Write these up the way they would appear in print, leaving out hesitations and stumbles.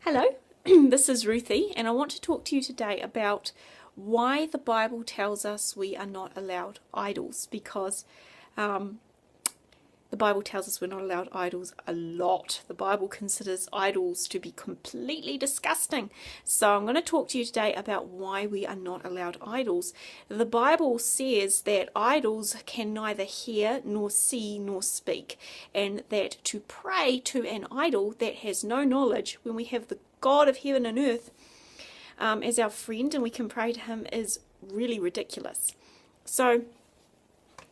Hello, this is Ruthie, and I want to talk to you today about why the Bible tells us we are not allowed idols, because the Bible tells us we're not allowed idols a lot. The Bible considers idols to be completely disgusting. So I'm going to talk to you today about why we are not allowed idols. The Bible says that idols can neither hear nor see nor speak, and that to pray to an idol that has no knowledge when we have the God of heaven and earth as our friend and we can pray to him is really ridiculous. So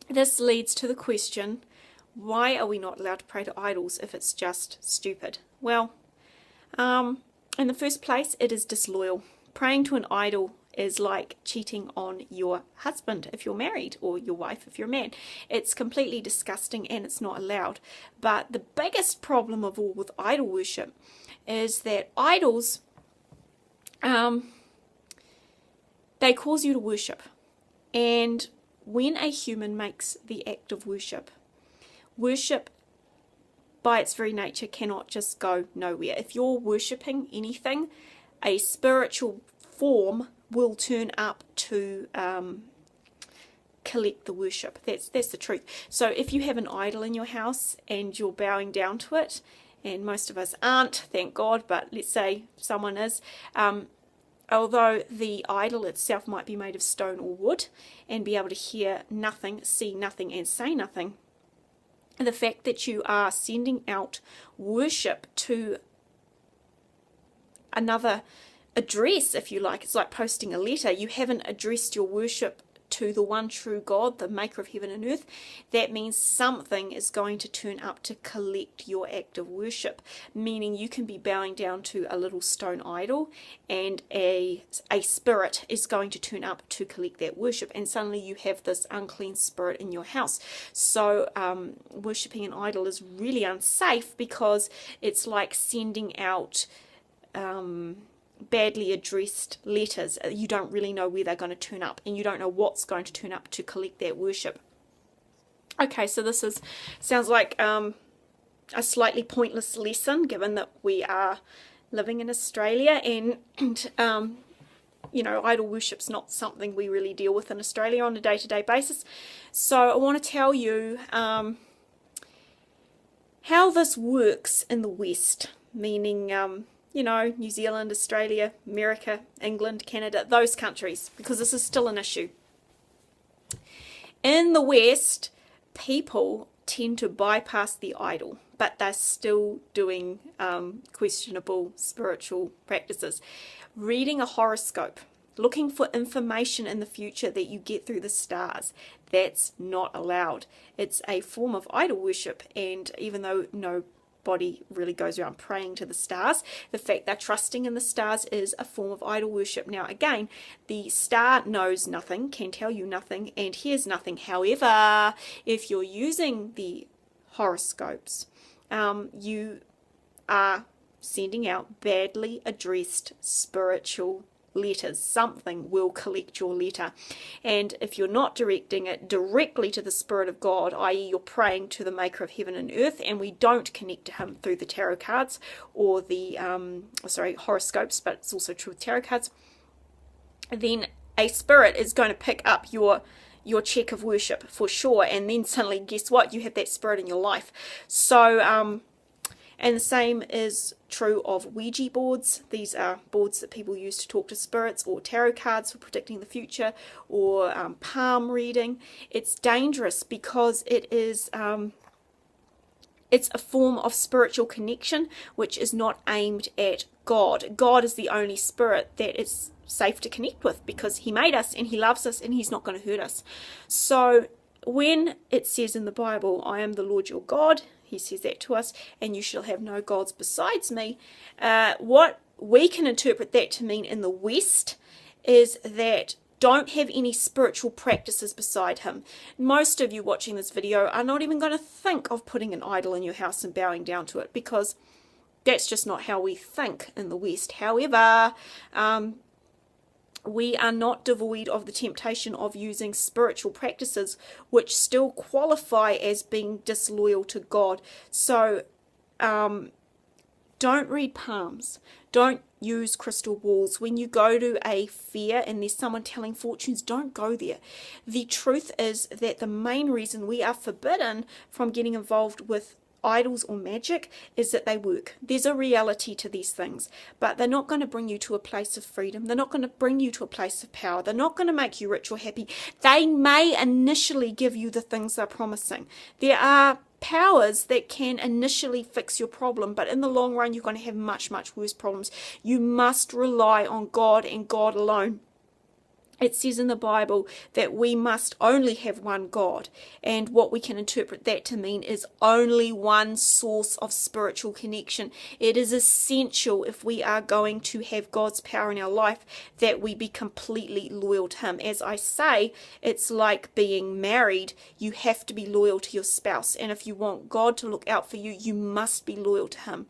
this leads to the question, why are we not allowed to pray to idols if it's just stupid? Well, in the first place, it is disloyal. Praying to an idol is like cheating on your husband if you're married, or your wife if you're a man. It's completely disgusting and it's not allowed. But the biggest problem of all with idol worship is that idols, they cause you to worship. And when a human makes the act of worship by its very nature cannot just go nowhere. If you're worshipping anything, a spiritual form will turn up to collect the worship. That's the truth. So if you have an idol in your house and you're bowing down to it, and most of us aren't, thank God, but let's say someone is, although the idol itself might be made of stone or wood and be able to hear nothing, see nothing, and say nothing, the fact that you are sending out worship to another address, if you like, it's like posting a letter. You haven't addressed your worship to the one true God, the maker of heaven and earth. That means something is going to turn up to collect your act of worship, meaning you can be bowing down to a little stone idol and a spirit is going to turn up to collect that worship, and suddenly you have this unclean spirit in your house. So worshipping an idol is really unsafe because it's like sending out badly addressed letters. You don't really know where they're going to turn up, and you don't know what's going to turn up to collect that worship. Okay, so this sounds like a slightly pointless lesson, given that we are living in Australia, and you know, idol worship's not something we really deal with in Australia on a day-to-day basis. So I want to tell you how this works in the West, meaning you know, New Zealand, Australia, America, England, Canada, those countries, because this is still an issue. In the West, people tend to bypass the idol, but they're still doing questionable spiritual practices. Reading a horoscope, looking for information in the future that you get through the stars, that's not allowed. It's a form of idol worship, and even though nobody really goes around praying to the stars, the fact they're trusting in the stars is a form of idol worship. Now again, the star knows nothing, can tell you nothing, and hears nothing. However, if you're using the horoscopes, you are sending out badly addressed spiritual letters. Something will collect your letter, and if you're not directing it directly to the Spirit of God, i.e. you're praying to the maker of heaven and earth, and we don't connect to him through the tarot cards or the horoscopes, but it's also true with tarot cards, then a spirit is going to pick up your check of worship for sure, and then suddenly guess what, you have that spirit in your life. So and the same is true of Ouija boards. These are boards that people use to talk to spirits, or tarot cards for predicting the future, or palm reading. It's dangerous because it is it's a form of spiritual connection which is not aimed at God. God is the only spirit that is safe to connect with because he made us and he loves us and he's not going to hurt us. So when it says in the Bible, I am the Lord your God, he says that to us, and you shall have no gods besides me, what we can interpret that to mean in the West is that don't have any spiritual practices beside him. Most of you watching this video are not even going to think of putting an idol in your house and bowing down to it, because that's just not how we think in the West. However, we are not devoid of the temptation of using spiritual practices which still qualify as being disloyal to God. So Don't read palms. Don't use crystal balls. When you go to a fair and there's someone telling fortunes, don't go there. The truth is that the main reason we are forbidden from getting involved with idols or magic is that they work. There's a reality to these things, but they're not going to bring you to a place of freedom. They're not going to bring you to a place of power. They're not going to make you rich or happy. They may initially give you the things they're promising. There are powers that can initially fix your problem, but in the long run you're going to have much, much worse problems. You must rely on God and God alone. It says in the Bible that we must only have one God, and what we can interpret that to mean is only one source of spiritual connection. It is essential, if we are going to have God's power in our life, that we be completely loyal to Him. As I say, it's like being married. You have to be loyal to your spouse, and if you want God to look out for you, you must be loyal to Him.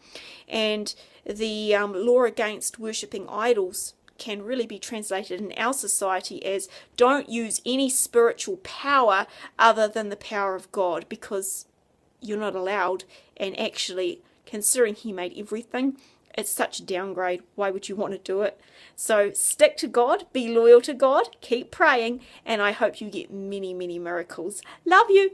And the law against worshipping idols can really be translated in our society as don't use any spiritual power other than the power of God, because you're not allowed. And actually, considering He made everything, it's such a downgrade. Why would you want to do it? So stick to God, be loyal to God, keep praying, and I hope you get many, many miracles. Love you.